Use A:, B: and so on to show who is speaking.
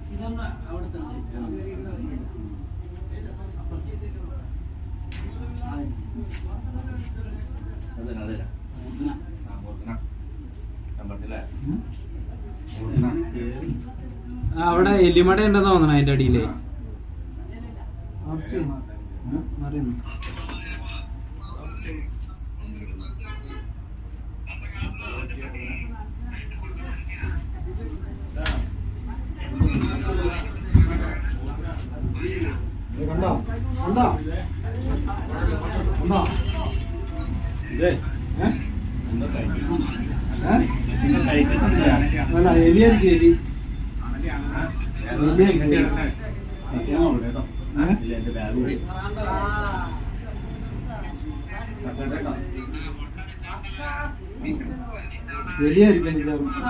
A: ഇതൊന്ന് അവിടെ തന്നെ
B: അവിടെ എല്ലിമട ഉണ്ടെന്ന് തോന്നണം അതിന്റെ അടിയില് അറിയുന്നു.
C: കണ്ടോ കണ്ടോ കണ്ടോ അല്ല എലിയായിരിക്കും എലി എലിയായിരിക്കും കറക്റ്റ്